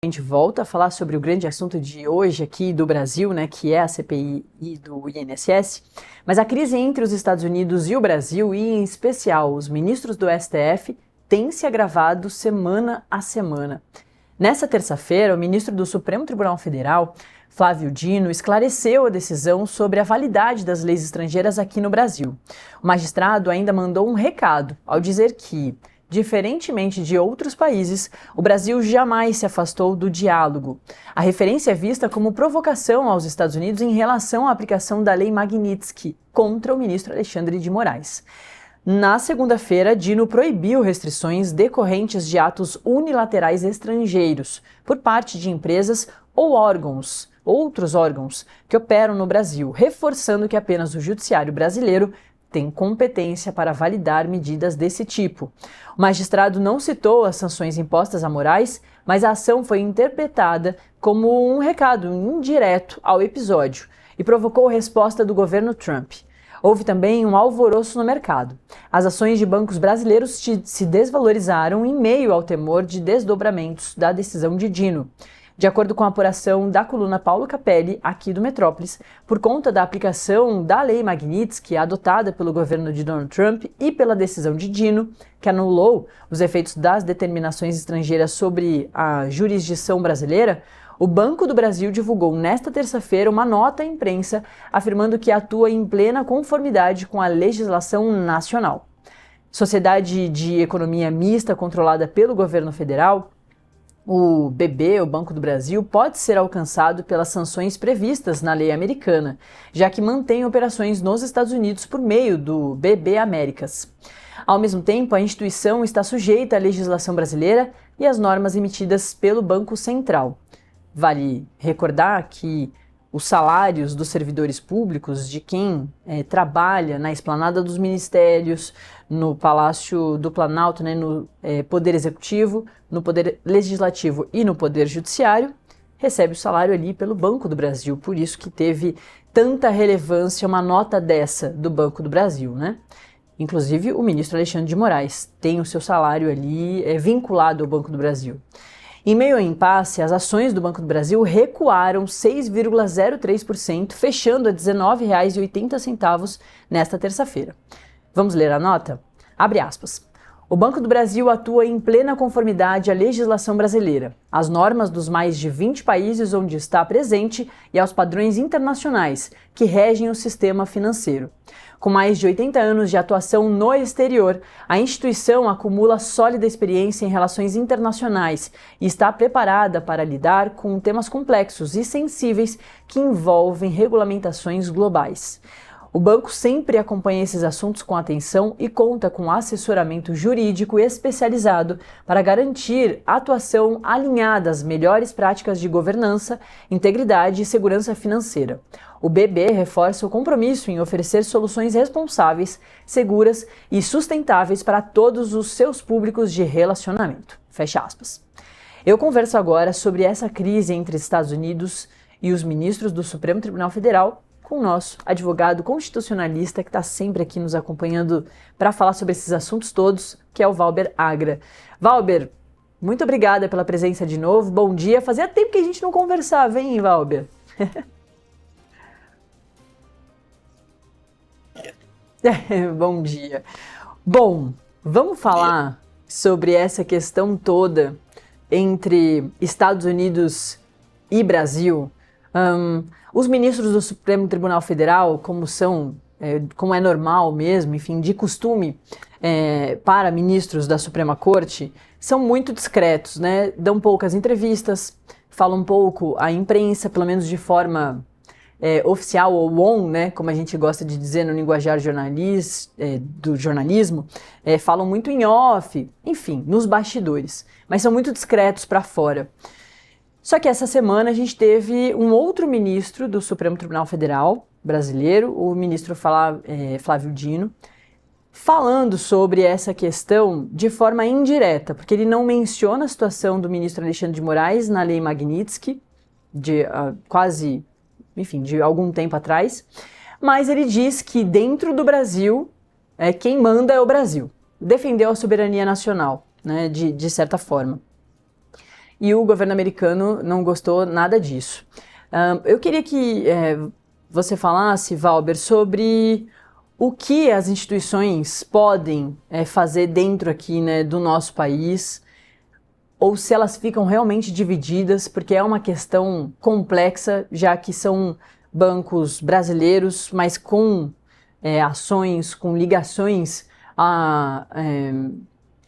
A gente volta a falar sobre o grande assunto de hoje aqui do Brasil, né, que é a CPI e do INSS, mas a crise entre os Estados Unidos e o Brasil, e em especial os ministros do STF, tem se agravado semana a semana. Nessa terça-feira, o ministro do Supremo Tribunal Federal, Flávio Dino, esclareceu a decisão sobre a validade das leis estrangeiras aqui no Brasil. O magistrado ainda mandou um recado ao dizer que, diferentemente de outros países, o Brasil jamais se afastou do diálogo. A referência é vista como provocação aos Estados Unidos em relação à aplicação da Lei Magnitsky contra o ministro Alexandre de Moraes. Na segunda-feira, Dino proibiu restrições decorrentes de atos unilaterais estrangeiros por parte de empresas ou outros órgãos que operam no Brasil, reforçando que apenas o judiciário brasileiro tem competência para validar medidas desse tipo. O magistrado não citou as sanções impostas a Moraes, mas a ação foi interpretada como um recado indireto ao episódio e provocou resposta do governo Trump. Houve também um alvoroço no mercado. As ações de bancos brasileiros se desvalorizaram em meio ao temor de desdobramentos da decisão de Dino. De acordo com a apuração da coluna Paulo Capelli, aqui do Metrópolis, por conta da aplicação da Lei Magnitsky adotada pelo governo de Donald Trump e pela decisão de Dino, que anulou os efeitos das determinações estrangeiras sobre a jurisdição brasileira, o Banco do Brasil divulgou nesta terça-feira uma nota à imprensa afirmando que atua em plena conformidade com a legislação nacional. Sociedade de economia mista controlada pelo governo federal, o BB, o Banco do Brasil, pode ser alcançado pelas sanções previstas na lei americana, já que mantém operações nos Estados Unidos por meio do BB Américas. Ao mesmo tempo, a instituição está sujeita à legislação brasileira e às normas emitidas pelo Banco Central. Vale recordar que os salários dos servidores públicos, de quem trabalha na esplanada dos ministérios, no Palácio do Planalto, no Poder Executivo, no Poder Legislativo e no Poder Judiciário, recebe o salário ali pelo Banco do Brasil. Por isso que teve tanta relevância uma nota dessa do Banco do Brasil, né? Inclusive o ministro Alexandre de Moraes tem o seu salário ali vinculado ao Banco do Brasil. Em meio ao impasse, as ações do Banco do Brasil recuaram 6,03%, fechando a R$ 19,80 nesta terça-feira. Vamos ler a nota? Abre aspas. O Banco do Brasil atua em plena conformidade à legislação brasileira, às normas dos mais de 20 países onde está presente e aos padrões internacionais que regem o sistema financeiro. Com mais de 80 anos de atuação no exterior, a instituição acumula sólida experiência em relações internacionais e está preparada para lidar com temas complexos e sensíveis que envolvem regulamentações globais. O banco sempre acompanha esses assuntos com atenção e conta com assessoramento jurídico especializado para garantir atuação alinhada às melhores práticas de governança, integridade e segurança financeira. O BB reforça o compromisso em oferecer soluções responsáveis, seguras e sustentáveis para todos os seus públicos de relacionamento. Fecha aspas. Eu converso agora sobre essa crise entre Estados Unidos e os ministros do Supremo Tribunal Federal com o nosso advogado constitucionalista que está sempre aqui nos acompanhando para falar sobre esses assuntos todos, que é o Valber Agra. Valber, muito obrigada pela presença de novo, bom dia. Fazia tempo que a gente não conversava, hein, Valber? Bom dia. Bom, vamos falar sobre essa questão toda entre Estados Unidos e Brasil. Os ministros do Supremo Tribunal Federal, como é normal mesmo, enfim, de costume para ministros da Suprema Corte, são muito discretos, né? Dão poucas entrevistas, falam pouco à imprensa, pelo menos de forma oficial ou on, né? Como a gente gosta de dizer no linguajar do jornalismo, falam muito em off, enfim, nos bastidores, mas são muito discretos para fora. Só que essa semana a gente teve um outro ministro do Supremo Tribunal Federal brasileiro, o ministro Flávio Dino, falando sobre essa questão de forma indireta, porque ele não menciona a situação do ministro Alexandre de Moraes na Lei Magnitsky, de algum tempo atrás, mas ele diz que dentro do Brasil, quem manda é o Brasil. Defendeu a soberania nacional, né, de certa forma. e o governo americano não gostou nada disso. Eu queria que você falasse, Valber, sobre o que as instituições podem fazer dentro aqui, né, do nosso país, ou se elas ficam realmente divididas, porque é uma questão complexa, já que são bancos brasileiros, mas com ações, com ligações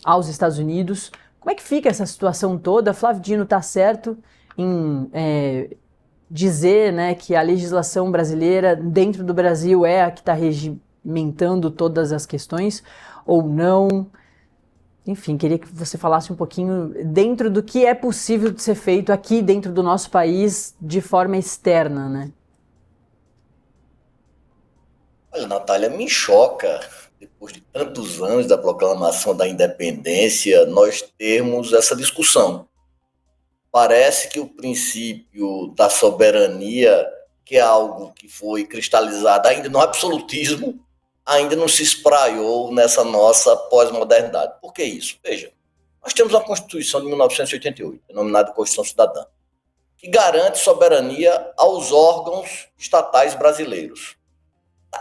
aos Estados Unidos. Como é que fica essa situação toda? Flávio Dino está certo em dizer, né, que a legislação brasileira dentro do Brasil é a que está regimentando todas as questões, ou não? Enfim, queria que você falasse um pouquinho dentro do que é possível de ser feito aqui dentro do nosso país de forma externa, né? Olha, Natália, me choca, depois de tantos anos da proclamação da independência, nós termos essa discussão. Parece que o princípio da soberania, que é algo que foi cristalizado ainda no absolutismo, ainda não se espraiou nessa nossa pós-modernidade. Por que isso? Veja, nós temos uma Constituição de 1988, denominada Constituição Cidadã, que garante soberania aos órgãos estatais brasileiros.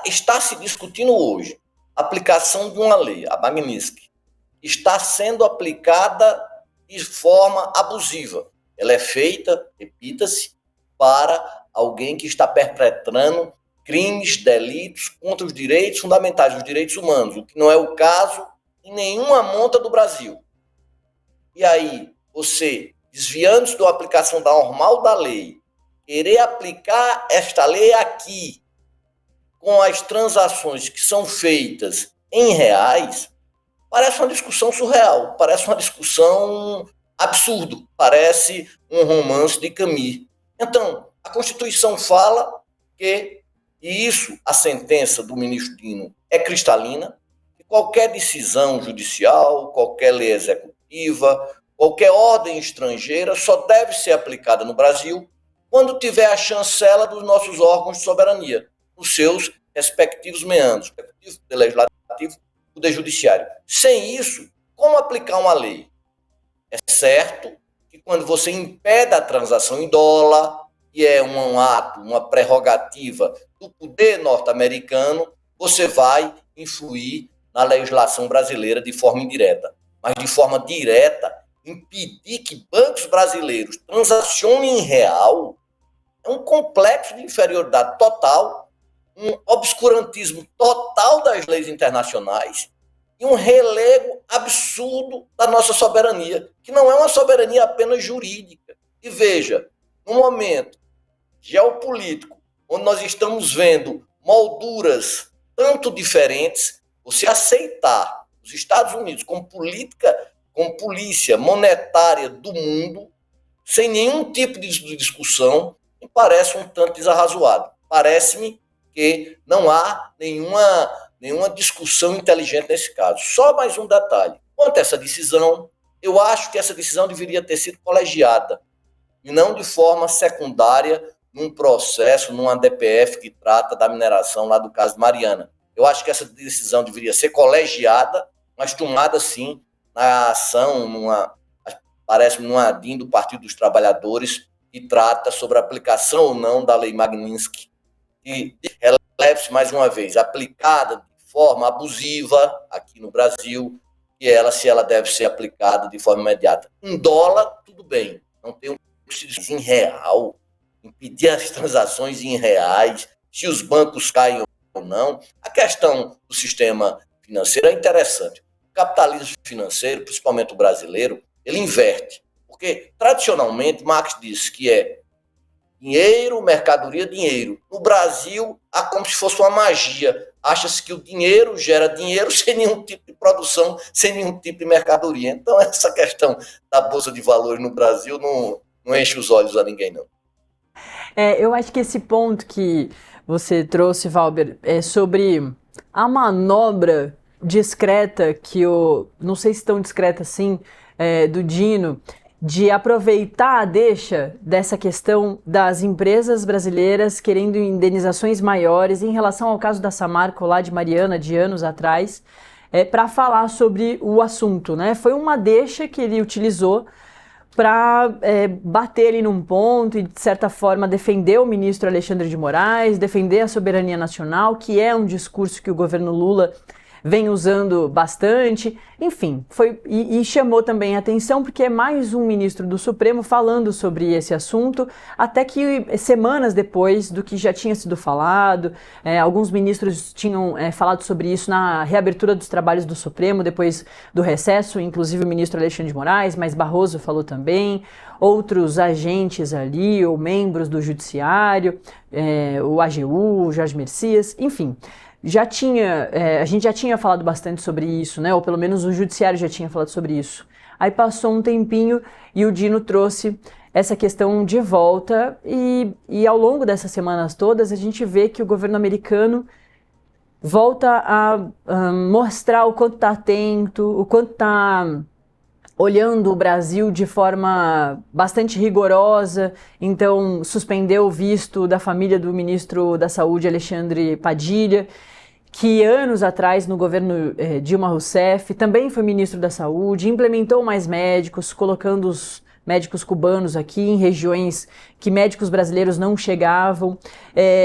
Está se discutindo hoje a aplicação de uma lei, a Magnitsky, está sendo aplicada de forma abusiva. Ela é feita, repita-se, para alguém que está perpetrando crimes, delitos contra os direitos fundamentais, os direitos humanos, o que não é o caso em nenhuma monta do Brasil. E aí, você, desviando-se da aplicação normal da lei, querer aplicar esta lei aqui, com as transações que são feitas em reais, parece uma discussão surreal, parece uma discussão absurdo, parece um romance de Camus. Então, a Constituição fala que, e isso, a sentença do ministro Dino é cristalina, que qualquer decisão judicial, qualquer lei executiva, qualquer ordem estrangeira só deve ser aplicada no Brasil quando tiver a chancela dos nossos órgãos de soberania, os seus respectivos meandros, o poder legislativo, o poder judiciário. Sem isso, como aplicar uma lei? É certo que quando você impede a transação em dólar, que é um ato, uma prerrogativa do poder norte-americano, você vai influir na legislação brasileira de forma indireta. Mas de forma direta, impedir que bancos brasileiros transacionem em real é um complexo de inferioridade total, um obscurantismo total das leis internacionais e um relego absurdo da nossa soberania, que não é uma soberania apenas jurídica. E veja, no momento geopolítico, onde nós estamos vendo molduras tanto diferentes, você aceitar os Estados Unidos como polícia monetária do mundo, sem nenhum tipo de discussão, me parece um tanto desarrazoado. Parece-me que não há nenhuma discussão inteligente nesse caso. Só mais um detalhe. Quanto a essa decisão, eu acho que essa decisão deveria ter sido colegiada, e não de forma secundária num processo, numa DPF que trata da mineração lá do caso de Mariana. Eu acho que essa decisão deveria ser colegiada, mas tomada, sim, na ação, parece-me numa ADIM do Partido dos Trabalhadores, que trata sobre a aplicação ou não da Lei Magnitsky, e releve-se mais uma vez, aplicada de forma abusiva aqui no Brasil, e se ela deve ser aplicada de forma imediata. Em dólar, tudo bem, não tem em real, impedir as transações em reais, se os bancos caem ou não. A questão do sistema financeiro é interessante. O capitalismo financeiro, principalmente o brasileiro, ele inverte, porque tradicionalmente Marx disse que é dinheiro, mercadoria, dinheiro. No Brasil, há como se fosse uma magia. Acha-se que o dinheiro gera dinheiro sem nenhum tipo de produção, sem nenhum tipo de mercadoria. Então, essa questão da Bolsa de Valores no Brasil não enche os olhos a ninguém, não. Eu acho que esse ponto que você trouxe, Valber, é sobre a manobra discreta não sei se tão discreta assim, do Dino, de aproveitar a deixa dessa questão das empresas brasileiras querendo indenizações maiores em relação ao caso da Samarco lá de Mariana, de anos atrás, para falar sobre o assunto, né? Foi uma deixa que ele utilizou para bater ali num ponto e, de certa forma, defender o ministro Alexandre de Moraes, defender a soberania nacional, que é um discurso que o governo Lula vem usando bastante, enfim, e chamou também a atenção porque é mais um ministro do Supremo falando sobre esse assunto, até que semanas depois do que já tinha sido falado, alguns ministros tinham falado sobre isso na reabertura dos trabalhos do Supremo, depois do recesso, inclusive o ministro Alexandre de Moraes, mas Barroso falou também, outros agentes ali, ou membros do Judiciário, o AGU, o Jorge Messias, enfim. A gente já tinha falado bastante sobre isso, né? Ou pelo menos o judiciário já tinha falado sobre isso. Aí passou um tempinho e o Dino trouxe essa questão de volta e ao longo dessas semanas todas a gente vê que o governo americano volta a mostrar o quanto está atento, o quanto está olhando o Brasil de forma bastante rigorosa, então suspendeu o visto da família do ministro da Saúde, Alexandre Padilha, que anos atrás, no governo Dilma Rousseff, também foi ministro da Saúde, implementou mais médicos, colocando os médicos cubanos aqui em regiões que médicos brasileiros não chegavam,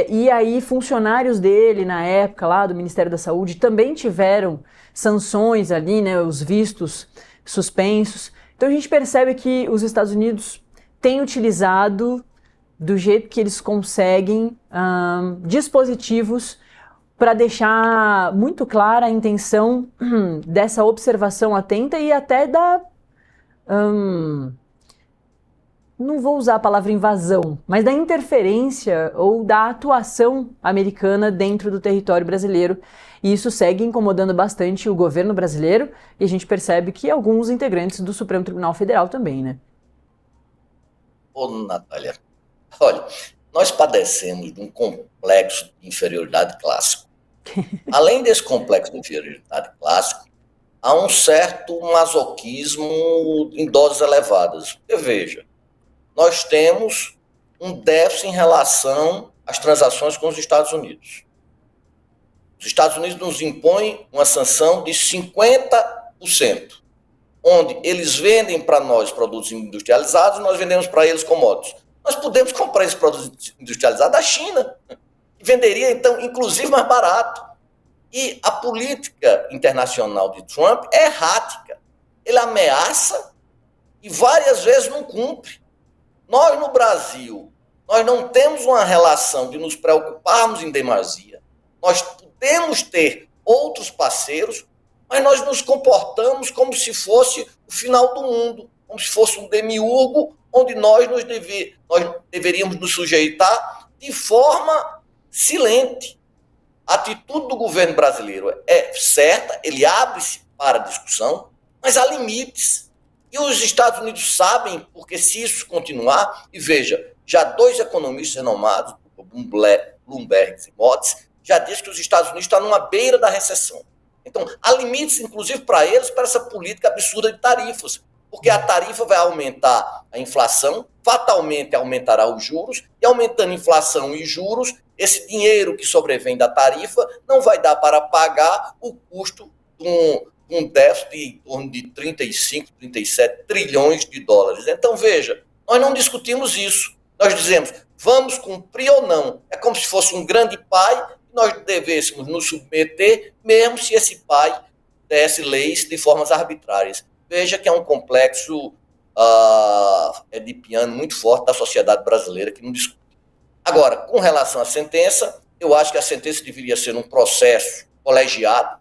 e aí funcionários dele, na época lá do Ministério da Saúde, também tiveram sanções ali, né, os vistos suspensos. Então a gente percebe que os Estados Unidos têm utilizado, do jeito que eles conseguem, dispositivos para deixar muito clara a intenção dessa observação atenta e até da... não vou usar a palavra invasão, mas da interferência ou da atuação americana dentro do território brasileiro. E isso segue incomodando bastante o governo brasileiro e a gente percebe que alguns integrantes do Supremo Tribunal Federal também, né? Ô, Natália, olha, nós padecemos de um complexo de inferioridade clássico. Além desse complexo de inferioridade clássico, há um certo masoquismo em doses elevadas. Porque, veja, nós temos um déficit em relação às transações com os Estados Unidos. Os Estados Unidos nos impõem uma sanção de 50%, onde eles vendem para nós produtos industrializados e nós vendemos para eles commodities. Nós podemos comprar esses produtos industrializados da China, que venderia, então, inclusive mais barato. E a política internacional de Trump é errática. Ele ameaça e várias vezes não cumpre. Nós, no Brasil, nós não temos uma relação de nos preocuparmos em demasia. Nós podemos ter outros parceiros, mas nós nos comportamos como se fosse o final do mundo, como se fosse um demiurgo, onde nós deveríamos nos sujeitar de forma silente. A atitude do governo brasileiro é certa, ele abre-se para discussão, mas há limites. E os Estados Unidos sabem, porque se isso continuar, e veja, já 2 economistas renomados, Bloomberg e Mottes, já disse que os Estados Unidos estão numa beira da recessão. Então, há limites, inclusive, para eles, para essa política absurda de tarifas, porque a tarifa vai aumentar a inflação, fatalmente aumentará os juros, e aumentando inflação e juros, esse dinheiro que sobrevém da tarifa não vai dar para pagar o custo de um déficit de em torno de 35, 37 trilhões de dólares. Então, veja, nós não discutimos isso. Nós dizemos, vamos cumprir ou não. É como se fosse um grande pai, nós devêssemos nos submeter, mesmo se esse pai desse leis de formas arbitrárias. Veja que é um complexo edipiano muito forte da sociedade brasileira que não discute. Agora, com relação à sentença, eu acho que a sentença deveria ser um processo colegiado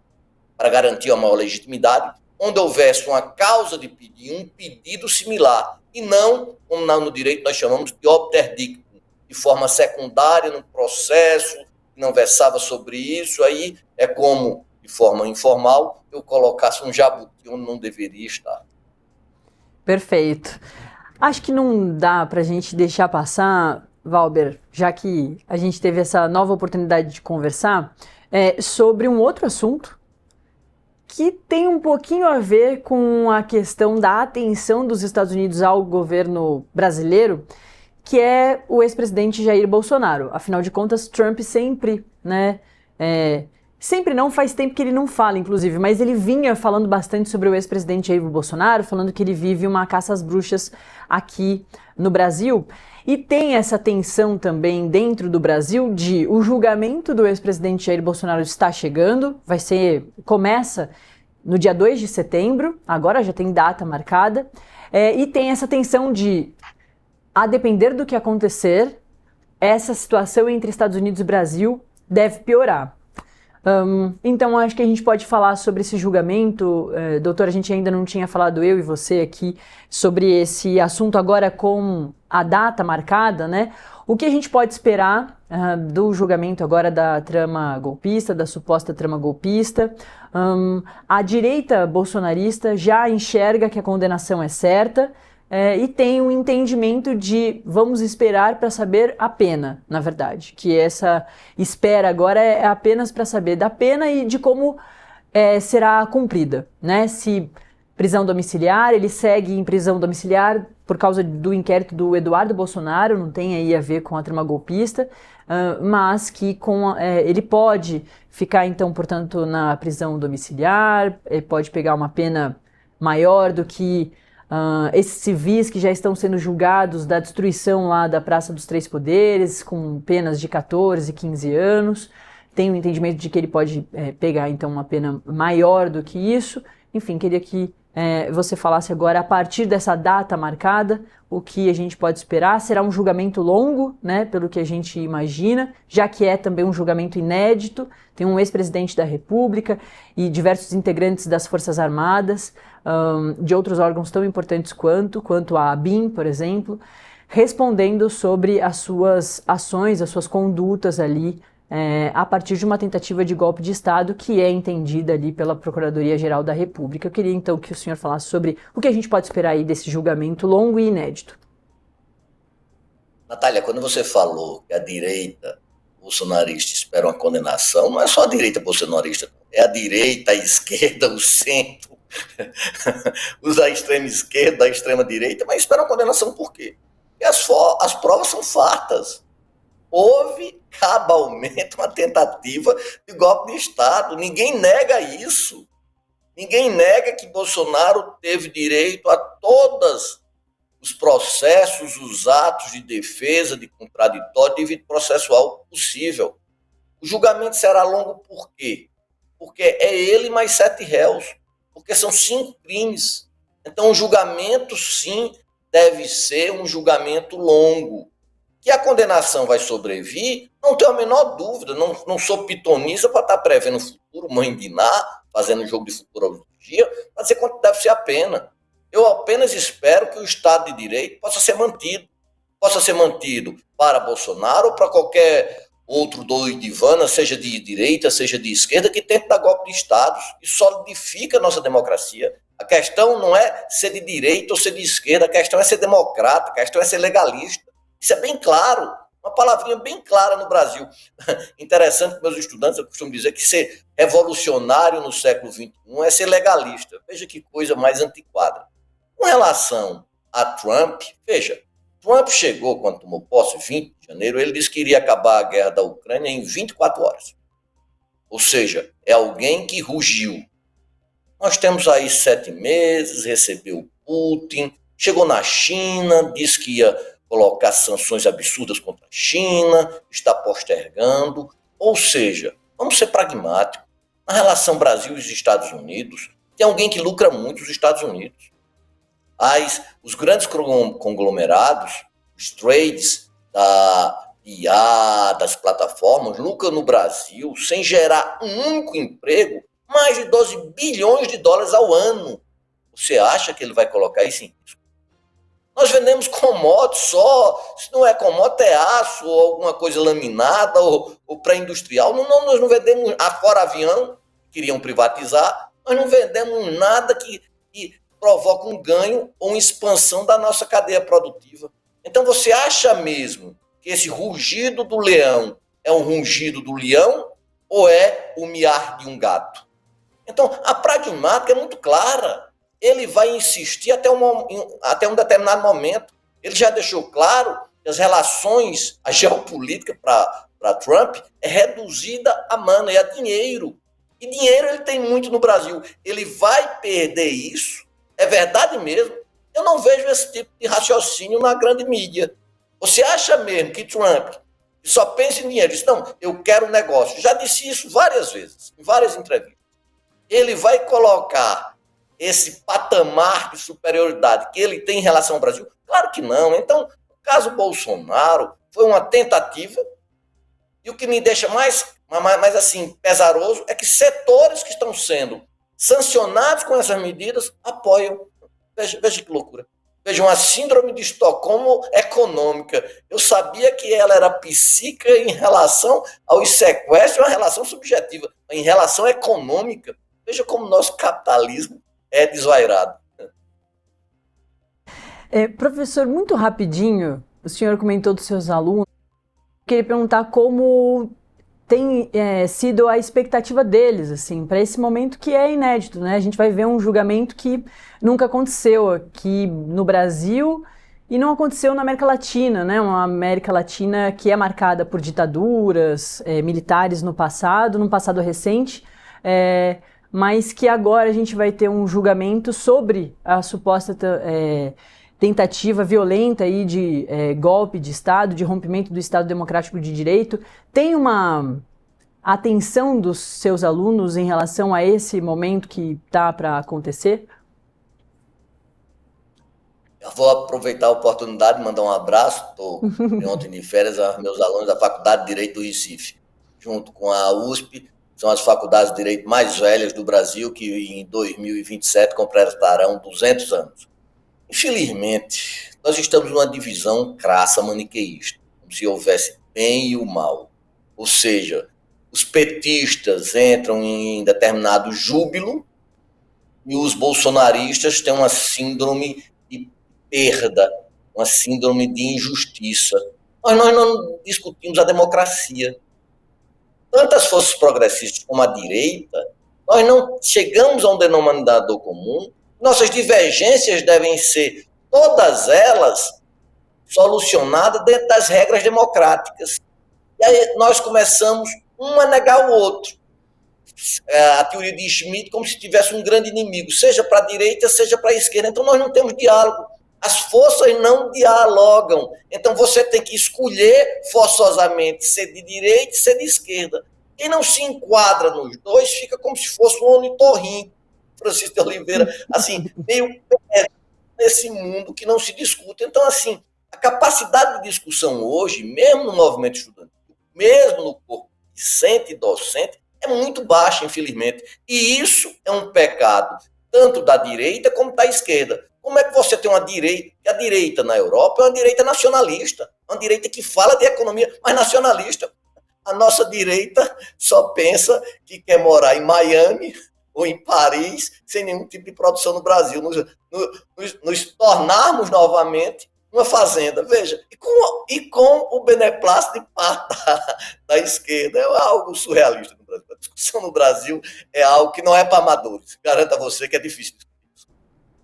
para garantir uma maior legitimidade, onde houvesse uma causa de pedir, um pedido similar, e não, como no direito nós chamamos de obter dictum, de forma secundária, num processo que não versava sobre isso, aí é como, de forma informal, eu colocasse um jabuti onde não deveria estar. Perfeito. Acho que não dá para a gente deixar passar, Valber, já que a gente teve essa nova oportunidade de conversar, sobre um outro assunto que tem um pouquinho a ver com a questão da atenção dos Estados Unidos ao governo brasileiro, que é o ex-presidente Jair Bolsonaro. Afinal de contas, Trump sempre, Sempre não, faz tempo que ele não fala, inclusive, mas ele vinha falando bastante sobre o ex-presidente Jair Bolsonaro, falando que ele vive uma caça às bruxas aqui no Brasil. E tem essa tensão também dentro do Brasil de o julgamento do ex-presidente Jair Bolsonaro está chegando, começa no dia 2 de setembro, agora já tem data marcada, e tem essa tensão de, a depender do que acontecer, essa situação entre Estados Unidos e Brasil deve piorar. Então, acho que a gente pode falar sobre esse julgamento. Doutor, a gente ainda não tinha falado, eu e você aqui, sobre esse assunto agora com a data marcada, né? O que a gente pode esperar do julgamento agora da trama golpista, da suposta trama golpista? A direita bolsonarista já enxerga que a condenação é certa, e tem um entendimento de vamos esperar para saber a pena, na verdade. Que essa espera agora é apenas para saber da pena e de como será cumprida, né? Se prisão domiciliar, ele segue em prisão domiciliar por causa do inquérito do Eduardo Bolsonaro, não tem aí a ver com a trama golpista, mas que ele pode ficar, então, portanto, na prisão domiciliar, ele pode pegar uma pena maior do que esses civis que já estão sendo julgados da destruição lá da Praça dos Três Poderes, com penas de 14, 15 anos. Tem um entendimento de que ele pode pegar, então, uma pena maior do que isso. Enfim, queria que você falasse agora, a partir dessa data marcada, o que a gente pode esperar. Será um julgamento longo, né, pelo que a gente imagina, já que é também um julgamento inédito. Tem um ex-presidente da República e diversos integrantes das Forças Armadas, de outros órgãos tão importantes quanto a ABIN, por exemplo, respondendo sobre as suas ações, as suas condutas ali, a partir de uma tentativa de golpe de Estado que é entendida ali pela Procuradoria-Geral da República. Eu queria então que o senhor falasse sobre o que a gente pode esperar aí desse julgamento longo e inédito. Natália, quando você falou que a direita bolsonarista espera uma condenação, não é só a direita bolsonarista, é a direita, a esquerda, o centro, os da extrema esquerda, da extrema direita, mas espera uma condenação por quê? Porque as provas são fartas. Houve cabalmente uma tentativa de golpe de Estado. Ninguém nega isso. Ninguém nega que Bolsonaro teve direito a todos os processos, os atos de defesa, de contraditório, de devido processual possível. O julgamento será longo por quê? Porque é ele mais 7 réus. Porque são 5 crimes. Então, o julgamento, sim, deve ser um julgamento longo. Que a condenação vai sobrevir, não tenho a menor dúvida, não sou pitonista para estar prevendo o futuro, mãe de Ná, fazendo jogo de futuro ao dia, para dizer quanto deve ser a pena. Eu apenas espero que o Estado de Direito possa ser mantido para Bolsonaro ou para qualquer outro doidivana, seja de direita, seja de esquerda, que tente dar golpe de Estado. Isso solidifica a nossa democracia. A questão não é ser de direita ou ser de esquerda, a questão é ser democrata, a questão é ser legalista. Isso é bem claro, uma palavrinha bem clara no Brasil. Interessante que meus estudantes, eu costumo dizer que ser revolucionário no século XXI é ser legalista. Veja que coisa mais antiquada. Com relação a Trump, veja, Trump chegou, quando tomou posse, 20 de janeiro, ele disse que iria acabar a guerra da Ucrânia em 24 horas. Ou seja, é alguém que rugiu. Nós temos aí 7 meses, recebeu Putin, chegou na China, disse que ia colocar sanções absurdas contra a China, está postergando. Ou seja, vamos ser pragmáticos. Na relação Brasil e Estados Unidos, tem alguém que lucra muito, os Estados Unidos. Os grandes conglomerados, os trades da IA, das plataformas, lucram no Brasil, sem gerar um único emprego, mais de 12 bilhões de dólares ao ano. Você acha que ele vai colocar isso em risco? Nós vendemos commodities só, se não é commodity, é aço, ou alguma coisa laminada, ou pré-industrial. Nós não vendemos, fora avião, queriam privatizar, nós não vendemos nada que provoca um ganho ou uma expansão da nossa cadeia produtiva. Então você acha mesmo que esse rugido do leão é um rugido do leão ou é o miar de um gato? Então a pragmática é muito clara. Ele vai insistir até um determinado momento. Ele já deixou claro que as relações, a geopolítica, para para Trump é reduzida a mana e a dinheiro. E dinheiro ele tem muito no Brasil. Ele vai perder isso? É verdade mesmo? Eu não vejo esse tipo de raciocínio na grande mídia. Você acha mesmo que Trump só pensa em dinheiro? Diz, não, eu quero um negócio. Já disse isso várias vezes, em várias entrevistas. Ele vai colocar esse patamar de superioridade que ele tem em relação ao Brasil? Claro que não. Então, o caso Bolsonaro foi uma tentativa, e o que me deixa mais assim, pesaroso é que setores que estão sendo sancionados com essas medidas apoiam. Veja que loucura. Vejam, a síndrome de Estocolmo econômica. Eu sabia que ela era psíquica em relação aos sequestros, uma relação subjetiva. Em relação econômica, veja como o nosso capitalismo é desvairado. Professor, muito rapidinho, o senhor comentou dos seus alunos. Eu queria perguntar como tem sido a expectativa deles, assim, para esse momento que é inédito, né? A gente vai ver um julgamento que nunca aconteceu aqui no Brasil e não aconteceu na América Latina, né? Uma América Latina que é marcada por ditaduras militares no passado, num passado recente, mas que agora a gente vai ter um julgamento sobre a suposta tentativa violenta aí de golpe de Estado, de rompimento do Estado Democrático de Direito. Tem uma atenção dos seus alunos em relação a esse momento que está para acontecer? Eu vou aproveitar a oportunidade de mandar um abraço, estou ontem de férias, aos meus alunos da Faculdade de Direito do Recife, junto com a USP, são as faculdades de direito mais velhas do Brasil, que em 2027 completarão 200 anos. Infelizmente, nós estamos numa divisão crassa maniqueísta, como se houvesse bem e o mal. Ou seja, os petistas entram em determinado júbilo e os bolsonaristas têm uma síndrome de perda, uma síndrome de injustiça. Nós não discutimos a democracia. Tantas forças progressistas como a direita, nós não chegamos a um denominador comum. Nossas divergências devem ser, todas elas, solucionadas dentro das regras democráticas. E aí nós começamos um a negar o outro. A teoria de Schmitt como se tivesse um grande inimigo, seja para a direita, seja para a esquerda. Então nós não temos diálogo. As forças não dialogam. Então você tem que escolher forçosamente ser de direita e ser de esquerda. Quem não se enquadra nos dois fica como se fosse um ornitorrinco. Francisco de Oliveira, assim, meio nesse mundo que não se discute. Então, assim, a capacidade de discussão hoje, mesmo no movimento estudantil, mesmo no corpo discente e docente, é muito baixa, infelizmente. E isso é um pecado, tanto da direita como da esquerda. Como é que você tem uma direita, que a direita na Europa é uma direita nacionalista, uma direita que fala de economia, mas nacionalista. A nossa direita só pensa que quer morar em Miami ou em Paris, sem nenhum tipo de produção no Brasil, nos tornarmos novamente uma fazenda, veja, e com o beneplácito de parte da esquerda, é algo surrealista no Brasil. A discussão no Brasil é algo que não é para amadores, garanto a você que é difícil.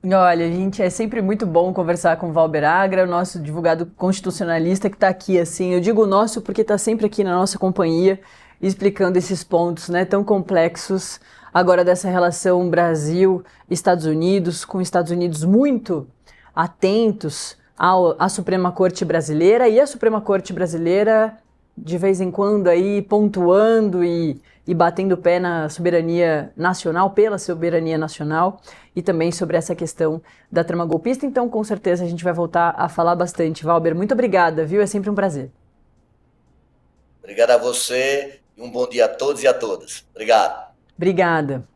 Olha, gente, é sempre muito bom conversar com o Valber Agra, o nosso advogado constitucionalista que está aqui, assim, eu digo nosso porque está sempre aqui na nossa companhia, explicando esses pontos, né, tão complexos, agora dessa relação Brasil-Estados Unidos, com Estados Unidos muito atentos à Suprema Corte Brasileira, e a Suprema Corte Brasileira, de vez em quando, aí pontuando e batendo o pé na soberania nacional, pela soberania nacional, e também sobre essa questão da trama golpista. Então, com certeza, a gente vai voltar a falar bastante. Valber, muito obrigada, viu? É sempre um prazer. Obrigado a você e um bom dia a todos e a todas. Obrigado. Obrigada.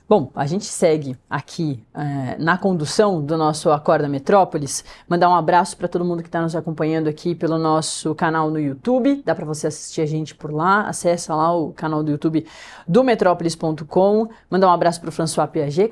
Bom, a gente segue aqui na condução do nosso Acorda Metrópolis. Mandar um abraço para todo mundo que está nos acompanhando aqui pelo nosso canal no YouTube. Dá para você assistir a gente por lá. Acessa lá o canal do YouTube do Metrópolis.com. Mandar um abraço para o François Piaget, que está